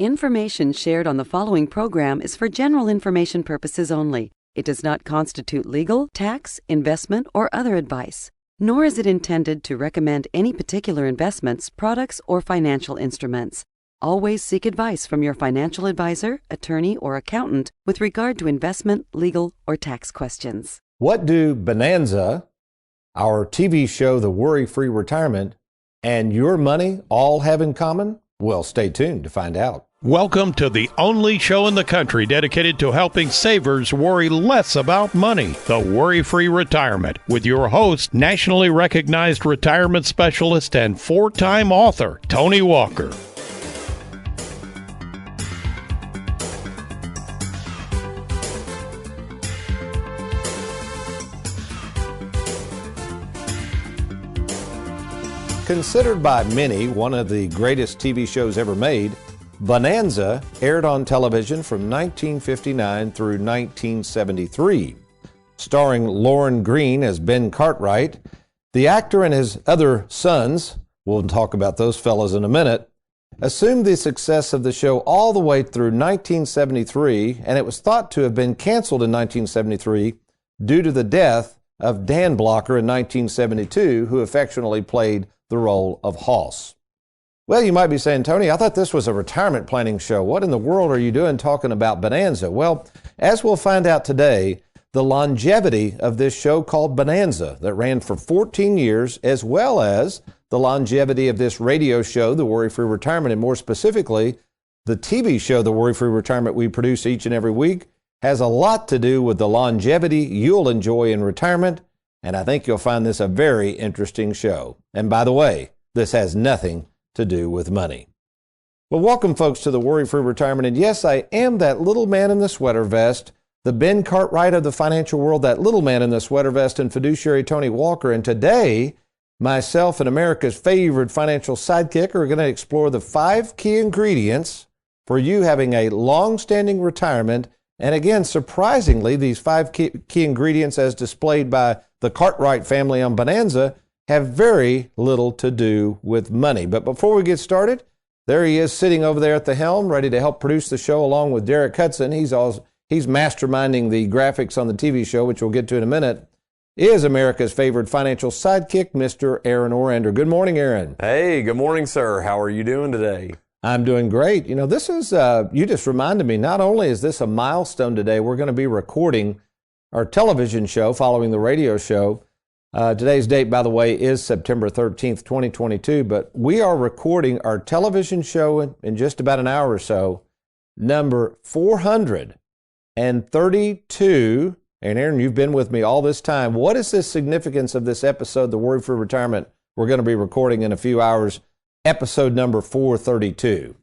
Information shared on the following program is for general information purposes only. It does not constitute legal, tax, investment, or other advice, nor is it intended to recommend any particular investments, products, or financial instruments. Always seek advice from your financial advisor, attorney, or accountant with regard to investment, legal, or tax questions. What do Bonanza, our TV show, The Worry-Free Retirement, and your money all have in common? Well, stay tuned to find out. Welcome to the only show in the country dedicated to helping savers worry less about money, The Worry-Free Retirement, with your host, nationally recognized retirement specialist and four-time author, Tony Walker. Considered by many one of the greatest TV shows ever made, Bonanza aired on television from 1959 through 1973. Starring Lorne Greene as Ben Cartwright, the actor and his other sons, we'll talk about those fellas in a minute, assumed the success of the show all the way through 1973, and it was thought to have been canceled in 1973 due to the death of Dan Blocker in 1972, who affectionately played the role of Hoss. Well, you might be saying, Tony, I thought this was a retirement planning show. What in the world are you doing talking about Bonanza? Well, as we'll find out today, the longevity of this show called Bonanza that ran for 14 years, as well as the longevity of this radio show, The Worry-Free Retirement, and more specifically, the TV show, The Worry-Free Retirement, we produce each and every week, has a lot to do with the longevity you'll enjoy in retirement, and I think you'll find this a very interesting show. And by the way, this has nothing to do with money. Well, welcome, folks, to the Worry-Free Retirement. And yes, I am that little man in the sweater vest, the Ben Cartwright of the financial world, that little man in the sweater vest and fiduciary Tony Walker. And today, myself and America's favorite financial sidekick are going to explore the 5 key ingredients for you having a long-standing retirement. And again, surprisingly, these 5 key ingredients, as displayed by the Cartwright family on Bonanza, have very little to do with money. But before we get started, there he is sitting over there at the helm, ready to help produce the show along with Derek Hudson. He's masterminding the graphics on the TV show, which we'll get to in a minute, is America's favorite financial sidekick, Mr. Aaron Orander. Good morning, Aaron. Hey, good morning, sir. How are you doing today? I'm doing great. You know, this is, you just reminded me, not only is this a milestone today, we're going to be recording our television show following the radio show. Today's date, by the way, is September 13th, 2022, but we are recording our television show in just about an hour or so, number 432. And Aaron, you've been with me all this time. What is the significance of this episode, The Worry-Free Retirement, we're going to be recording in a few hours, episode number 432?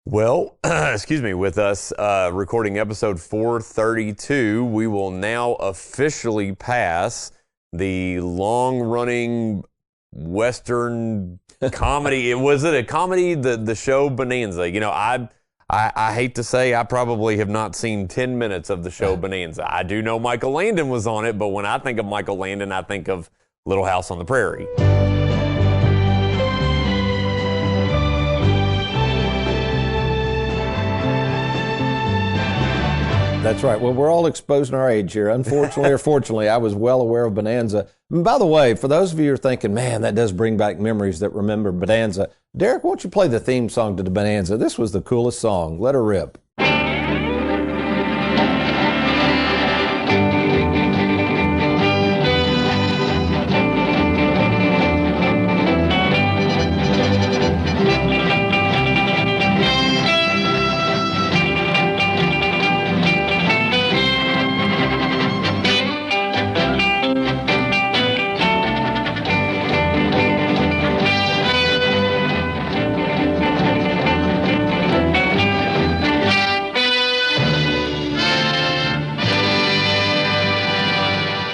Well, excuse me, with us recording episode 432, we will now officially pass the long-running Western comedy. Was it a comedy? The show Bonanza. You know, I hate to say I probably have not seen 10 minutes of the show Bonanza. I do know Michael Landon was on it, but when I think of Michael Landon, I think of Little House on the Prairie. That's right. Well, we're all exposing our age here. Unfortunately or fortunately, I was well aware of Bonanza. And by the way, for those of you who are thinking, man, that does bring back memories that remember Bonanza, Derek, why don't you play the theme song to the Bonanza? This was the coolest song. Let her rip.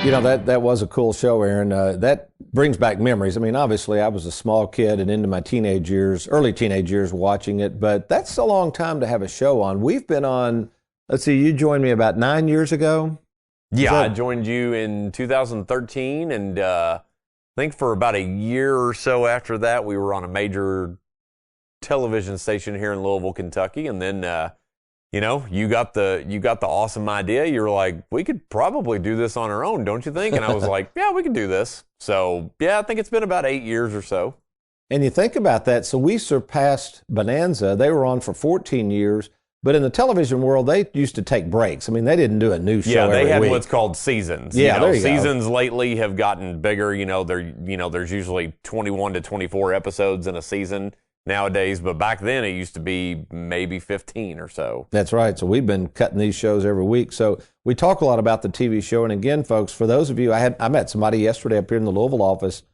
You know, that was a cool show, Aaron. That brings back memories. I mean, obviously, I was a small kid and into my teenage years, early teenage years watching it, but that's a long time to have a show on. We've been on, let's see, you joined me about 9 years ago? Yeah, I joined you in 2013, and I think for about a year or so after that, we were on a major television station here in Louisville, Kentucky, and then you got the awesome idea. You're like, we could probably do this on our own, don't you think? And I was like, yeah, we can do this. So yeah, I think it's been about 8 years or so. And you think about that. So we surpassed Bonanza. They were on for 14 years. But in the television world, they used to take breaks. I mean, they didn't do a new show every week. Yeah, they had what's called seasons. Yeah, there you go. Seasons lately have gotten bigger. There's usually 21 to 24 episodes in a season nowadays. But back then, it used to be maybe 15 or so. That's right. So we've been cutting these shows every week. So we talk a lot about the TV show. And again, folks, for those of you, I met somebody yesterday up here in the Louisville office.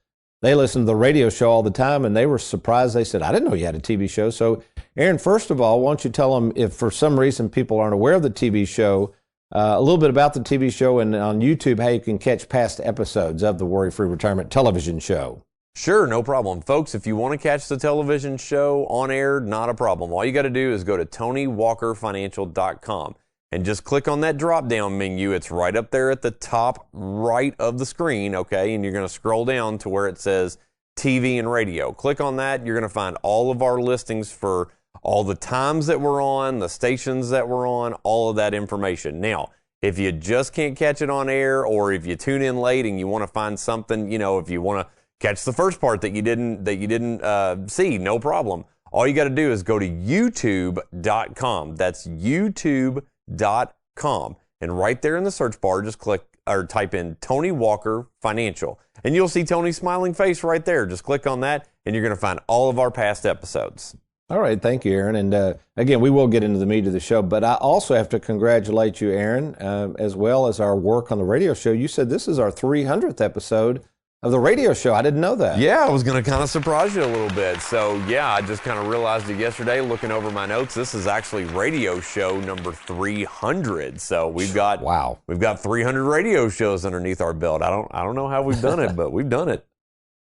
They listen to the radio show all the time, and they were surprised. They said, I didn't know you had a TV show. So, Aaron, first of all, why don't you tell them, if for some reason people aren't aware of the TV show, a little bit about the TV show and on YouTube, how you can catch past episodes of the Worry-Free Retirement television show. Sure, no problem. Folks, if you want to catch the television show on air, not a problem. All you got to do is go to TonyWalkerFinancial.com. And just click on that drop-down menu. It's right up there at the top right of the screen, okay? And you're going to scroll down to where it says TV and radio. Click on that. You're going to find all of our listings for all the times that we're on, the stations that we're on, all of that information. Now, if you just can't catch it on air, or if you tune in late and you want to find something, if you want to catch the first part that you didn't see, no problem. All you got to do is go to YouTube.com. That's YouTube.com. And right there in the search bar, just click or type in Tony Walker Financial, and you'll see Tony's smiling face right there. Just click on that, and you're going to find all of our past episodes. All right. Thank you, Aaron. And again, we will get into the meat of the show, but I also have to congratulate you, Aaron, as well as our work on the radio show. You said this is our 300th episode of the radio show. I didn't know that. Yeah, I was going to kind of surprise you a little bit. So, yeah, I just kind of realized it yesterday looking over my notes. This is actually radio show number 300. So we've got 300 radio shows underneath our belt. I don't know how we've done it, but we've done it.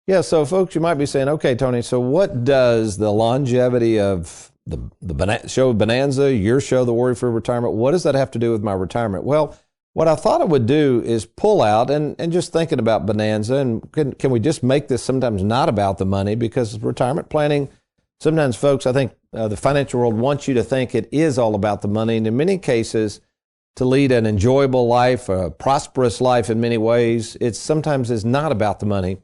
Yeah, so folks, you might be saying, okay, Tony, so what does the longevity of the show Bonanza, your show, The Worry-Free Retirement, what does that have to do with my retirement? Well, what I thought I would do is pull out and just thinking about Bonanza, and can we just make this sometimes not about the money? Because retirement planning, sometimes folks, I think the financial world wants you to think it is all about the money. And in many cases, to lead an enjoyable life, a prosperous life in many ways, it sometimes is not about the money.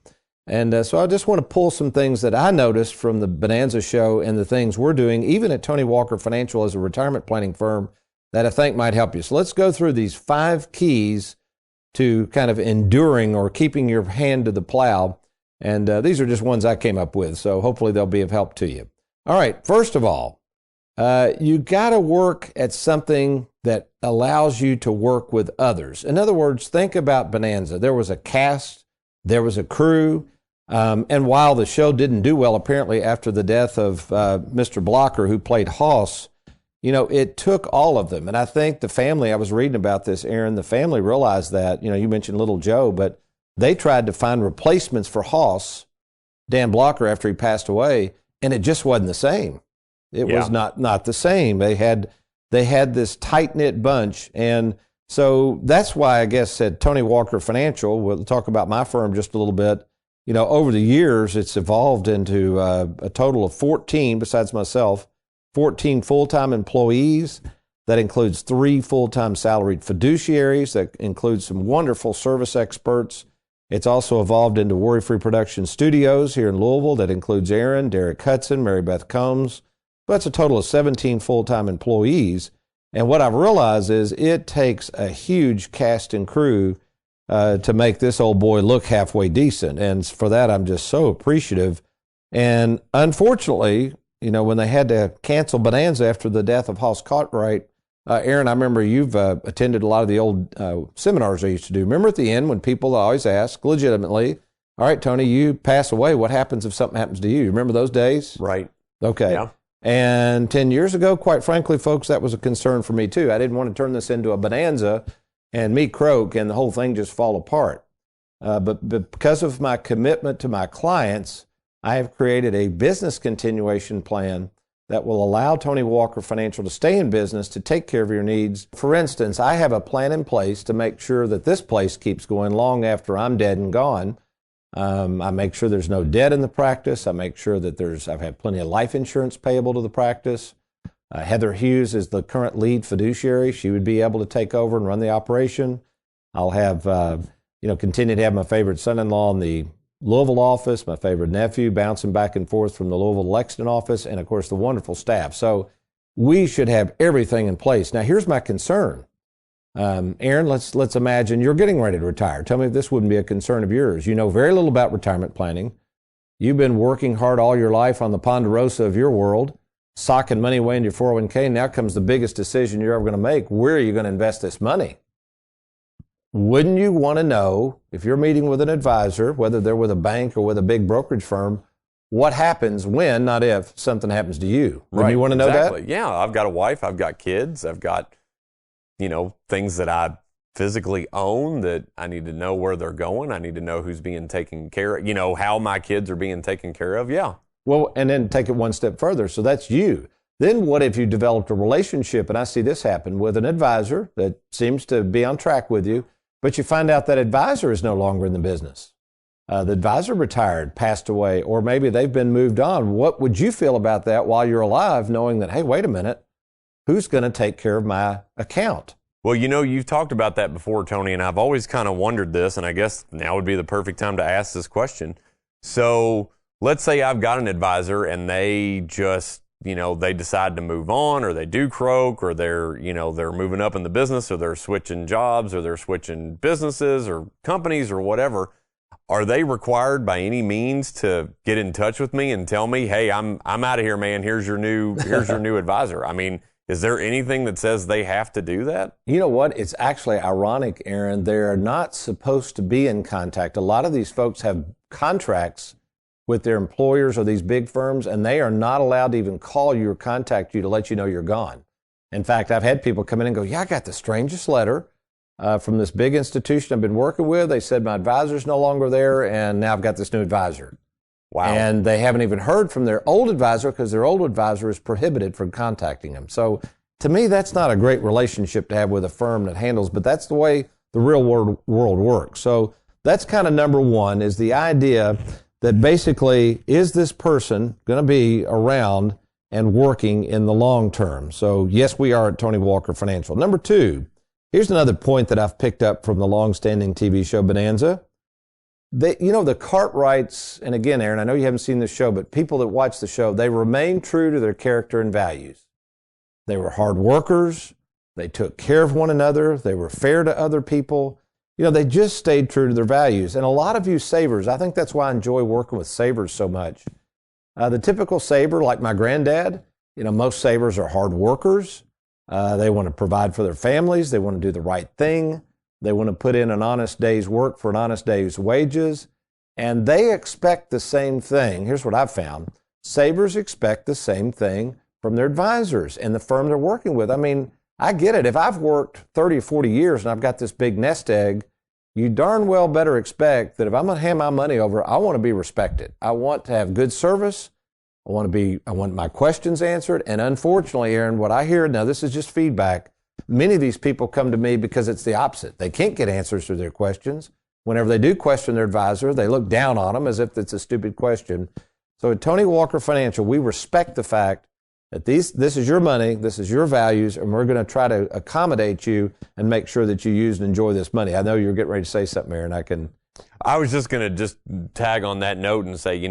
And so I just want to pull some things that I noticed from the Bonanza show and the things we're doing, even at Tony Walker Financial as a retirement planning firm, that I think might help you. So let's go through these 5 keys to kind of enduring or keeping your hand to the plow. And these are just ones I came up with, so hopefully they'll be of help to you. All right, first of all, you got to work at something that allows you to work with others. In other words, think about Bonanza. There was a cast, there was a crew, and while the show didn't do well, apparently after the death of Mr. Blocker, who played Hoss, it took all of them. And I think the family, I was reading about this, Aaron, the family realized that, you mentioned Little Joe, but they tried to find replacements for Hoss, Dan Blocker, after he passed away, and it just wasn't the same. It was not the same. They had this tight-knit bunch. And so that's why I guess at Tony Walker Financial, we'll talk about my firm just a little bit. Over the years, it's evolved into a total of 14, besides myself, 14 full-time employees. That includes 3 full-time salaried fiduciaries. That includes some wonderful service experts. It's also evolved into Worry-Free Production Studios here in Louisville. That includes Aaron, Derek Hudson, Mary Beth Combs. That's a total of 17 full-time employees. And what I've realized is it takes a huge cast and crew to make this old boy look halfway decent. And for that, I'm just so appreciative. And unfortunately, when they had to cancel Bonanza after the death of Hoss Cartwright, Aaron, I remember you've attended a lot of the old seminars I used to do. Remember at the end when people always ask legitimately, all right, Tony, you pass away. What happens if something happens to you? Remember those days? Right. Okay. Yeah. And 10 years ago, quite frankly, folks, that was a concern for me too. I didn't want to turn this into a Bonanza and me croak and the whole thing just fall apart. But because of my commitment to my clients, I have created a business continuation plan that will allow Tony Walker Financial to stay in business, to take care of your needs. For instance, I have a plan in place to make sure that this place keeps going long after I'm dead and gone. I make sure there's no debt in the practice. I make sure that I've had plenty of life insurance payable to the practice. Heather Hughes is the current lead fiduciary. She would be able to take over and run the operation. I'll have, continue to have my favorite son-in-law in the Louisville office, my favorite nephew bouncing back and forth from the Louisville to Lexington office, and of course the wonderful staff. So we should have everything in place. Now here's my concern. Aaron, let's imagine you're getting ready to retire. Tell me if this wouldn't be a concern of yours. You know very little about retirement planning. You've been working hard all your life on the Ponderosa of your world, socking money away into your 401k. Now comes the biggest decision you're ever going to make. Where are you going to invest this money? Wouldn't you want to know, if you're meeting with an advisor, whether they're with a bank or with a big brokerage firm, what happens when, not if, something happens to you? Wouldn't you want to know that? Yeah, I've got a wife, I've got kids, I've got, things that I physically own that I need to know where they're going. I need to know who's being taken care of, how my kids are being taken care of. Yeah. Well, and then take it one step further. So that's you. Then what if you developed a relationship, and I see this happen, with an advisor that seems to be on track with you, but you find out that advisor is no longer in the business. The advisor retired, passed away, or maybe they've been moved on. What would you feel about that while you're alive, knowing that, hey, wait a minute, who's going to take care of my account? Well, you've talked about that before, Tony, and I've always kind of wondered this, and I guess now would be the perfect time to ask this question. So let's say I've got an advisor and they just, they decide to move on, or they do croak, or they're moving up in the business, or they're switching jobs, or they're switching businesses or companies or whatever. Are they required by any means to get in touch with me and tell me, hey, I'm out of here, man. Here's your new advisor. I mean, is there anything that says they have to do that? You know what? It's actually ironic, Aaron. They're not supposed to be in contact. A lot of these folks have contracts with their employers or these big firms, and they are not allowed to even call you or contact you to let you know you're gone. In fact, I've had people come in and go, yeah, I got the strangest letter from this big institution I've been working with. They said my advisor's no longer there, and now I've got this new advisor. Wow. And they haven't even heard from their old advisor because their old advisor is prohibited from contacting them. So to me, that's not a great relationship to have with a firm that handles, but that's the way the real world works. So that's kind of number one, is the idea that basically, is this person going to be around and working in the long term? So yes, we are at Tony Walker Financial. Number two, here's another point that I've picked up from the long-standing TV show Bonanza. The Cartwrights, and again, Aaron, I know you haven't seen this show, but people that watch the show, they remain true to their character and values. They were hard workers. They took care of one another. They were fair to other people. They just stayed true to their values. And a lot of you savers, I think that's why I enjoy working with savers so much. The typical saver, like my granddad, most savers are hard workers. They want to provide for their families. They want to do the right thing. They want to put in an honest day's work for an honest day's wages. And they expect the same thing. Here's what I've found. Savers expect the same thing from their advisors and the firm they're working with. I mean, I get it. If I've worked 30 or 40 years and I've got this big nest egg, you darn well better expect that if I'm going to hand my money over, I want to be respected. I want to have good service. I want my questions answered. And unfortunately, Aaron, what I hear, now this is just feedback, many of these people come to me because it's the opposite. They can't get answers to their questions. Whenever they do question their advisor, they look down on them as if it's a stupid question. So at Tony Walker Financial, we respect the fact that this is your money, this is your values, and we're going to try to accommodate you and make sure that you use and enjoy this money. I know you're getting ready to say something, Aaron. I was just going to tag on that note and say,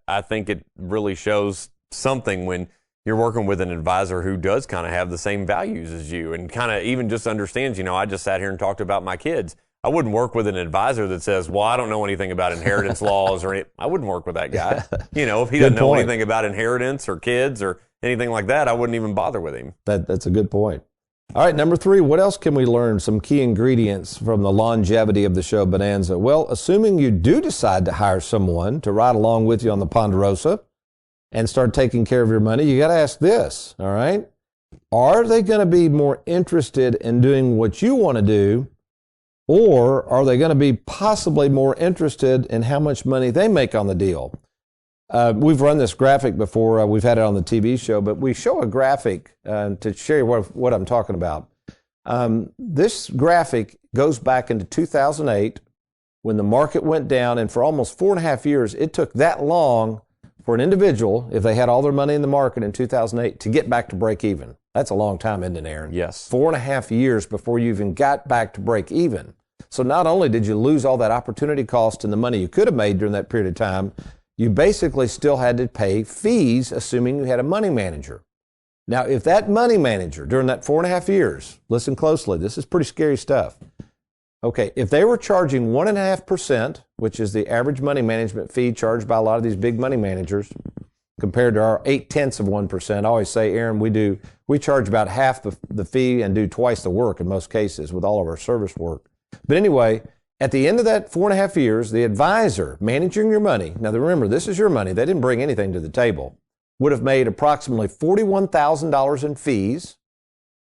I think it really shows something when you're working with an advisor who does kind of have the same values as you and kind of even just understands, I just sat here and talked about my kids. I wouldn't work with an advisor that says, well, I don't know anything about inheritance laws or anything. I wouldn't work with that guy. If he doesn't know anything about inheritance or kids or anything like that, I wouldn't even bother with him. That's a good point. All right, number three, what else can we learn? Some key ingredients from the longevity of the show Bonanza. Well, assuming you do decide to hire someone to ride along with you on the Ponderosa and start taking care of your money, you got to ask this, all right? Are they going to be more interested in doing what you want to do, or are they going to be possibly more interested in how much money they make on the deal? We've run this graphic before. We've had it on the TV show, but we show a graphic to share what I'm talking about. This graphic goes back into 2008 when the market went down, and for almost 4.5 years, it took that long for an individual, if they had all their money in the market in 2008, to get back to break even. That's a long time, isn't it, Aaron? Yes. 4.5 years before you even got back to break even. So not only did you lose all that opportunity cost and the money you could have made during that period of time, you basically still had to pay fees, assuming you had a money manager. Now, if that money manager during that 4.5 years, listen closely, this is pretty scary stuff. Okay, if they were charging 1.5%, which is the average money management fee charged by a lot of these big money managers, compared to our 0.8%, I always say, Aaron, we charge about half the fee and do twice the work in most cases with all of our service work. But anyway, at the end of that 4.5 years, the advisor managing your money, now remember, this is your money, they didn't bring anything to the table, would have made approximately $41,000 in fees.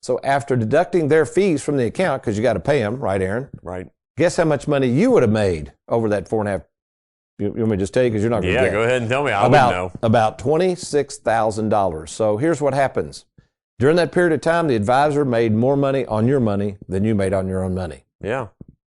So after deducting their fees from the account, because you got to pay them, right, Aaron? Right. Guess how much money you would have made over that 4.5? You want me to just tell you, because you're not going to Yeah, get go ahead and tell me. I wouldn't know. About $26,000. So here's what happens. During that period of time, the advisor made more money on your money than you made on your own money. Yeah.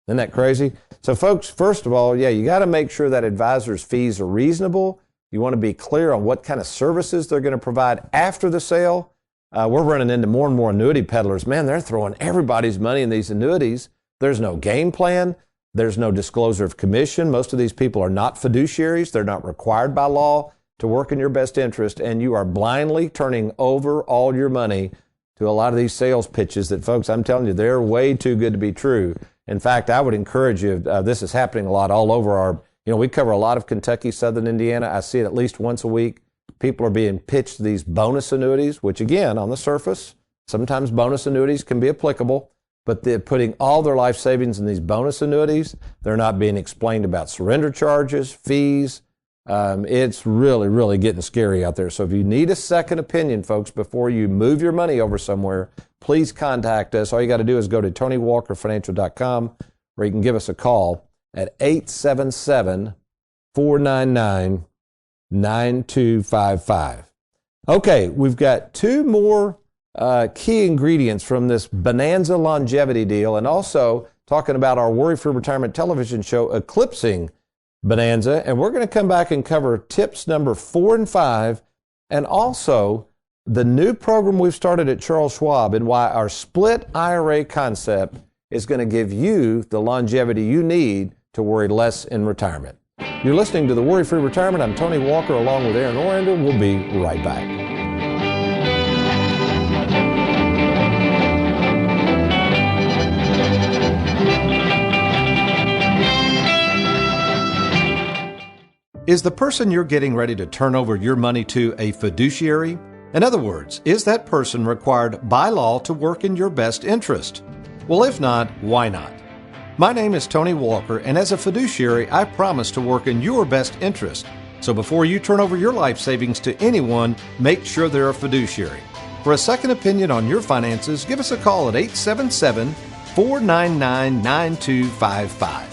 Isn't that crazy? So folks, first of all, you got to make sure that advisor's fees are reasonable. You want to be clear on what kind of services they're going to provide after the sale. We're running into more and more annuity peddlers. Man, they're throwing everybody's money in these annuities. There's no game plan. There's no disclosure of commission. Most of these people are not fiduciaries. They're not required by law to work in your best interest, and you are blindly turning over all your money to a lot of these sales pitches that, folks, I'm telling you, they're way too good to be true. In fact, I would encourage you, this is happening a lot all over we cover a lot of Kentucky, Southern Indiana. I see it at least once a week. People are being pitched these bonus annuities, which again, on the surface, sometimes bonus annuities can be applicable, but they're putting all their life savings in these bonus annuities. They're not being explained about surrender charges, fees. It's really, really getting scary out there. So if you need a second opinion, folks, before you move your money over somewhere, please contact us. All you got to do is go to TonyWalkerFinancial.com, or you can give us a call at 877-499-9255. Okay, we've got two more key ingredients from this Bonanza longevity deal, and also talking about our Worry-Free Retirement television show eclipsing Bonanza. And we're going to come back and cover tips number 4 and 5, and also the new program we've started at Charles Schwab, and why our split IRA concept is going to give you the longevity you need to worry less in retirement. You're listening to the Worry-Free Retirement. I'm Tony Walker along with Aaron Orander. We'll be right back. Is the person you're getting ready to turn over your money to a fiduciary? In other words, is that person required by law to work in your best interest? Well, if not, why not? My name is Tony Walker, and as a fiduciary, I promise to work in your best interest. So before you turn over your life savings to anyone, make sure they're a fiduciary. For a second opinion on your finances, give us a call at 877-499-9255.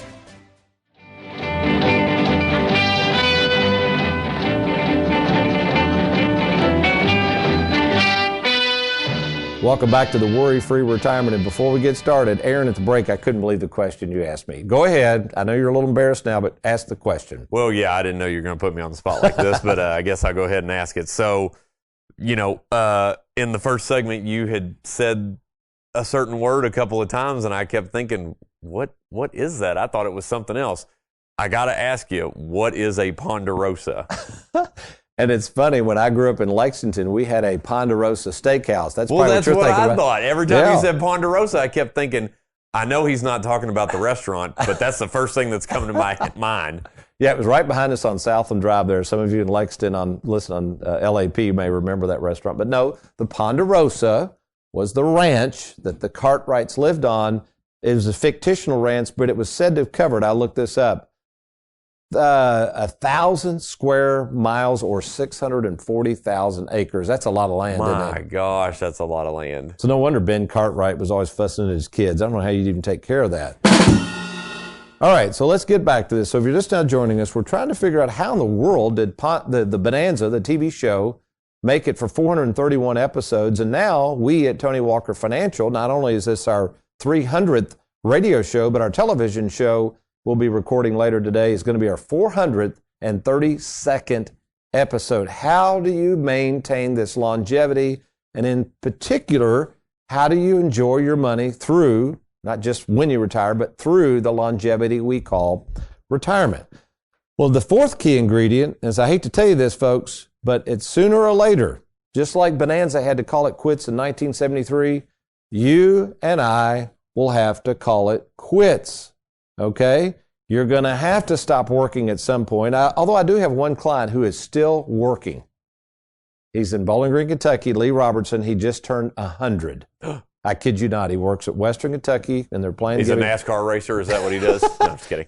Welcome back to the Worry-Free Retirement. And before we get started, Aaron, at the break, I couldn't believe the question you asked me. Go ahead. I know you're a little embarrassed now, but ask the question. Well, yeah, I didn't know you were going to put me on the spot like this, but I guess I'll go ahead and ask it. So, in the first segment, you had said a certain word a couple of times, and I kept thinking, what is that? I thought it was something else. I got to ask you, what is a ponderosa? And it's funny, when I grew up in Lexington, we had a Ponderosa steakhouse. That's what I thought. Every time you said Ponderosa, I kept thinking, I know he's not talking about the restaurant, but that's the first thing that's coming to my mind. Yeah, it was right behind us on Southland Drive there. Some of you in Lexington listen on LAP may remember that restaurant. But no, the Ponderosa was the ranch that the Cartwrights lived on. It was a fictional ranch, but it was said to have covered, I looked this up, 1,000 square miles or 640,000 acres. That's a lot of land, isn't it? My gosh, that's a lot of land. So no wonder Ben Cartwright was always fussing at his kids. I don't know how you'd even take care of that. All right, so let's get back to this. So if you're just now joining us, we're trying to figure out how in the world did the Bonanza, the TV show, make it for 431 episodes. And now we at Tony Walker Financial, not only is this our 300th radio show, but our television show we'll be recording later today is going to be our 432nd episode. How do you maintain this longevity? And in particular, how do you enjoy your money through, not just when you retire, but through the longevity we call retirement? Well, the fourth key ingredient is, I hate to tell you this, folks, but it's sooner or later. Just like Bonanza had to call it quits in 1973, you and I will have to call it quits, okay? You're going to have to stop working at some point. Although I do have one client who is still working. He's in Bowling Green, Kentucky, Lee Robertson. He just turned 100. I kid you not. He works at Western Kentucky, and they're playing. He's a NASCAR racer. Is that what he does? No, I'm just kidding.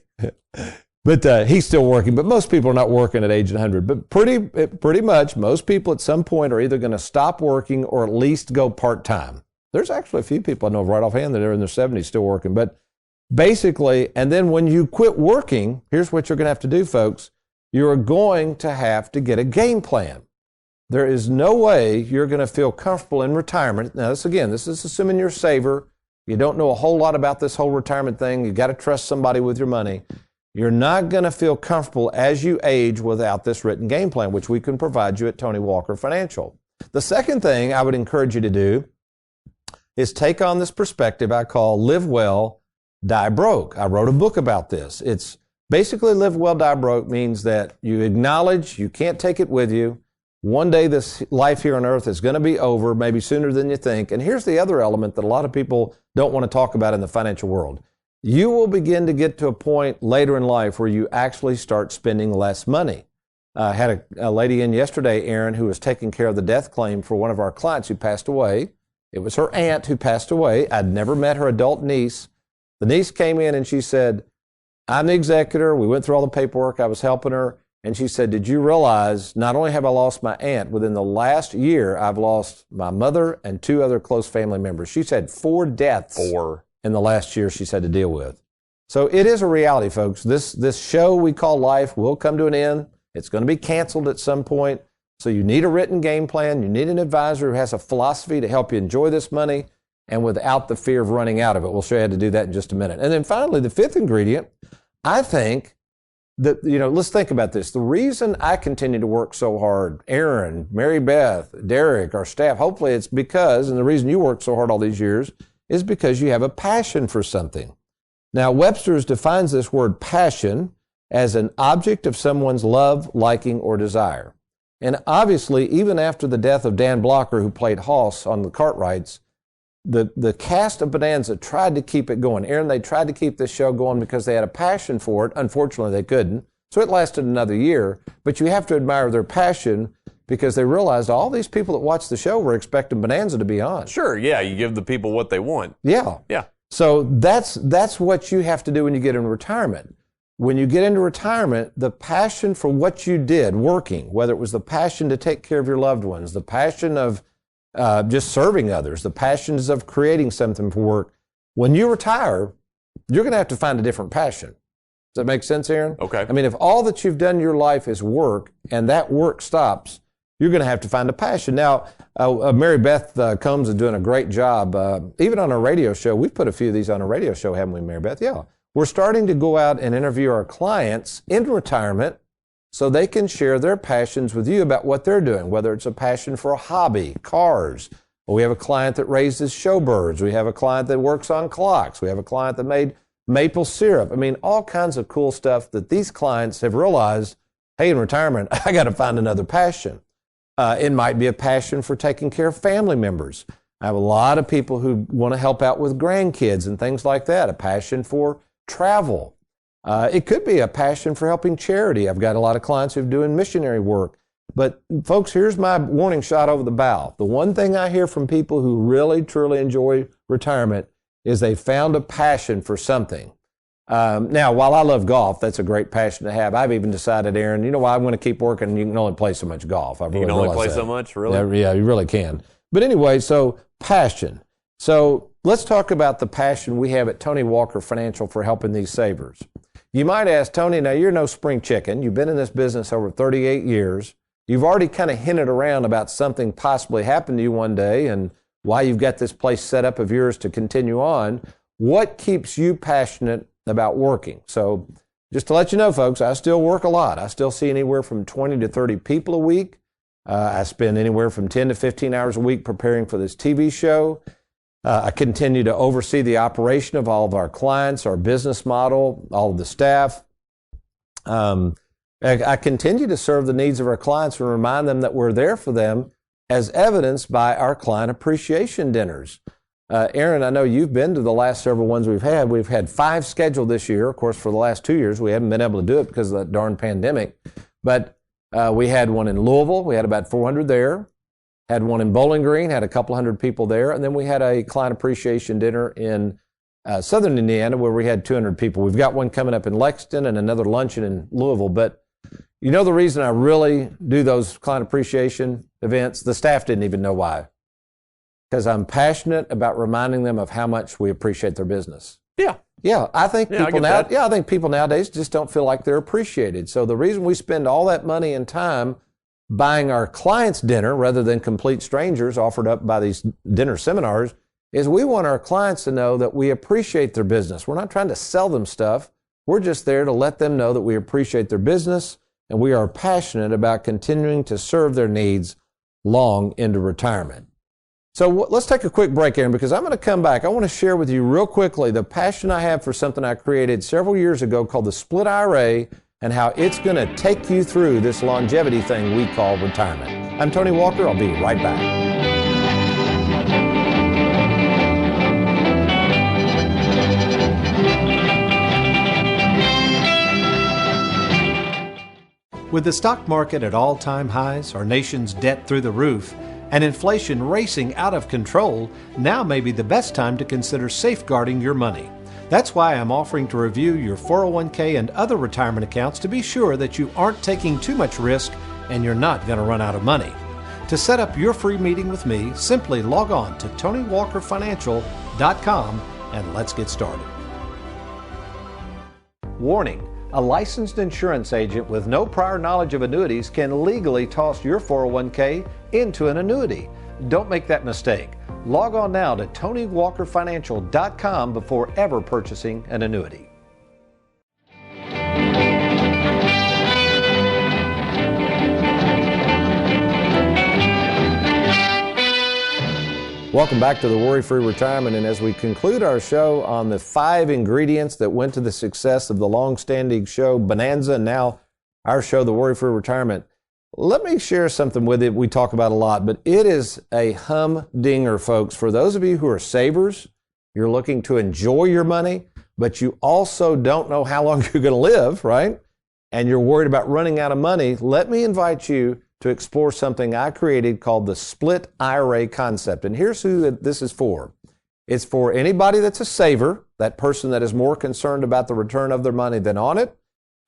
But he's still working. But most people are not working at age 100. But pretty much most people at some point are either going to stop working or at least go part-time. There's actually a few people I know right offhand that are in their 70s still working. But basically, and then when you quit working, here's what you're going to have to do, folks. You're going to have to get a game plan. There is no way you're going to feel comfortable in retirement. Now, this is assuming you're a saver. You don't know a whole lot about this whole retirement thing. You got to trust somebody with your money. You're not going to feel comfortable as you age without this written game plan, which we can provide you at Tony Walker Financial. The second thing I would encourage you to do is take on this perspective I call live well, die broke. I wrote a book about this. It's basically live well, die broke means that you acknowledge you can't take it with you. One day this life here on earth is going to be over, maybe sooner than you think. And here's the other element that a lot of people don't want to talk about in the financial world. You will begin to get to a point later in life where you actually start spending less money. I had a lady in yesterday, Aaron, who was taking care of the death claim for one of our clients who passed away. It was her aunt who passed away. I'd never met her adult niece. The niece came in and she said, I'm the executor. We went through all the paperwork. I was helping her. And she said, did you realize not only have I lost my aunt, within the last year, I've lost my mother and 2 other close family members. She said 4 deaths. 4 in the last year she's had to deal with. So it is a reality, folks. This show we call life will come to an end. It's going to be canceled at some point. So you need a written game plan. You need an advisor who has a philosophy to help you enjoy this money and without the fear of running out of it. We'll show you how to do that in just a minute. And then finally, the fifth ingredient, I think that, let's think about this. The reason I continue to work so hard, Aaron, Mary Beth, Derek, our staff, hopefully it's because, and the reason you work so hard all these years is because you have a passion for something. Now, Webster's defines this word passion as an object of someone's love, liking, or desire. And obviously, even after the death of Dan Blocker, who played Hoss on the Cartwrights, the cast of Bonanza tried to keep it going. Aaron, they tried to keep this show going because they had a passion for it. Unfortunately, they couldn't. So it lasted another year. But you have to admire their passion because they realized all these people that watched the show were expecting Bonanza to be on. Sure, yeah, you give the people what they want. Yeah. Yeah. So that's what you have to do when you get into retirement. When you get into retirement, the passion for what you did working, whether it was the passion to take care of your loved ones, the passion of just serving others, the passions of creating something for work, when you retire, you're going to have to find a different passion. Does that make sense, Aaron? Okay. I mean, if all that you've done in your life is work and that work stops, you're going to have to find a passion. Now, Mary Beth Combs is doing a great job. Even on our radio show, we've put a few of these on a radio show, haven't we, Mary Beth? Yeah. We're starting to go out and interview our clients in retirement so they can share their passions with you about what they're doing, whether it's a passion for a hobby, cars. Well, we have a client that raises showbirds. We have a client that works on clocks. We have a client that made maple syrup. I mean, all kinds of cool stuff that these clients have realized, hey, in retirement, I got to find another passion. It might be a passion for taking care of family members. I have a lot of people who want to help out with grandkids and things like that, a passion for travel. It could be a passion for helping charity. I've got a lot of clients who are doing missionary work. But folks, here's my warning shot over the bow. The one thing I hear from people who really, truly enjoy retirement is they found a passion for something. Now, while I love golf, that's a great passion to have. I've even decided, Aaron, you know why I'm going to keep working? You can only play so much golf. You can only play so much, really? Yeah, you really can. But anyway, so passion. So let's talk about the passion we have at Tony Walker Financial for helping these savers. You might ask, Tony, now you're no spring chicken. You've been in this business over 38 years. You've already kind of hinted around about something possibly happened to you one day and why you've got this place set up of yours to continue on. What keeps you passionate about working. So just to let you know, folks, I still work a lot. I still see anywhere from 20 to 30 people a week. I spend anywhere from 10 to 15 hours a week preparing for this TV show. I continue to oversee the operation of all of our clients, our business model, all of the staff. I continue to serve the needs of our clients and remind them that we're there for them, as evidenced by our client appreciation dinners. Aaron, I know you've been to the last several ones we've had. We've had 5 scheduled this year. Of course, for the last 2 years, we haven't been able to do it because of that darn pandemic. But we had one in Louisville. We had about 400 there. Had one in Bowling Green, had a couple hundred people there. And then we had a client appreciation dinner in southern Indiana where we had 200 people. We've got one coming up in Lexington and another luncheon in Louisville. But you know the reason I really do those client appreciation events? The staff didn't even know why. Because I'm passionate about reminding them of how much we appreciate their business. Yeah, I think people nowadays just don't feel like they're appreciated. So the reason we spend all that money and time buying our clients dinner rather than complete strangers offered up by these dinner seminars is we want our clients to know that we appreciate their business. We're not trying to sell them stuff. We're just there to let them know that we appreciate their business and we are passionate about continuing to serve their needs long into retirement. So let's take a quick break, Aaron, because I'm going to come back. I want to share with you real quickly the passion I have for something I created several years ago called the Split IRA and how it's going to take you through this longevity thing we call retirement. I'm Tony Walker. I'll be right back. With the stock market at all-time highs, our nation's debt through the roof, and inflation racing out of control, now may be the best time to consider safeguarding your money. That's why I'm offering to review your 401k and other retirement accounts to be sure that you aren't taking too much risk and you're not going to run out of money. To set up your free meeting with me, simply log on to TonyWalkerFinancial.com and let's get started. Warning. A licensed insurance agent with no prior knowledge of annuities can legally toss your 401k into an annuity. Don't make that mistake. Log on now to TonyWalkerFinancial.com before ever purchasing an annuity. Welcome back to the Worry-Free Retirement, and as we conclude our show on the 5 ingredients that went to the success of the long-standing show Bonanza, and now our show, the Worry-Free Retirement, let me share something with you we talk about a lot, but it is a humdinger, folks. For those of you who are savers, you're looking to enjoy your money, but you also don't know how long you're going to live, right? And you're worried about running out of money, let me invite you to explore something I created called the Split IRA concept. And here's who this is for. It's for anybody that's a saver, that person that is more concerned about the return of their money than on it.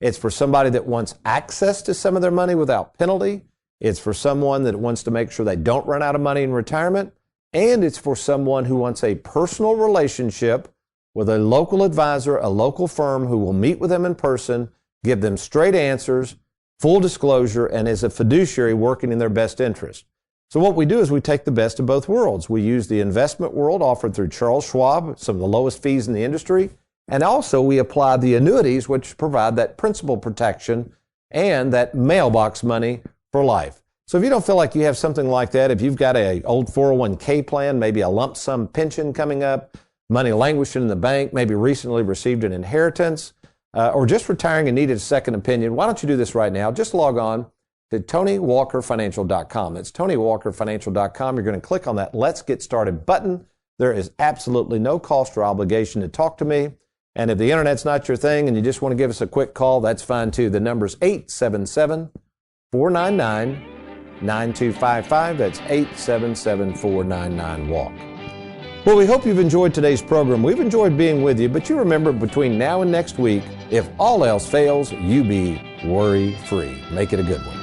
It's for somebody that wants access to some of their money without penalty. It's for someone that wants to make sure they don't run out of money in retirement. And it's for someone who wants a personal relationship with a local advisor, a local firm who will meet with them in person, give them straight answers, full disclosure, and is a fiduciary working in their best interest. So what we do is we take the best of both worlds. We use the investment world offered through Charles Schwab, some of the lowest fees in the industry, and also we apply the annuities, which provide that principal protection and that mailbox money for life. So if you don't feel like you have something like that, if you've got an old 401k plan, maybe a lump sum pension coming up, money languishing in the bank, maybe recently received an inheritance, or just retiring and needed a second opinion, why don't you do this right now? Just log on to TonyWalkerFinancial.com. It's TonyWalkerFinancial.com. You're going to click on that Let's Get Started button. There is absolutely no cost or obligation to talk to me. And if the internet's not your thing and you just want to give us a quick call, that's fine too. The number's 877-499-9255. That's 877-499-WALK. Well, we hope you've enjoyed today's program. We've enjoyed being with you, but you remember between now and next week, if all else fails, you be worry-free. Make it a good one.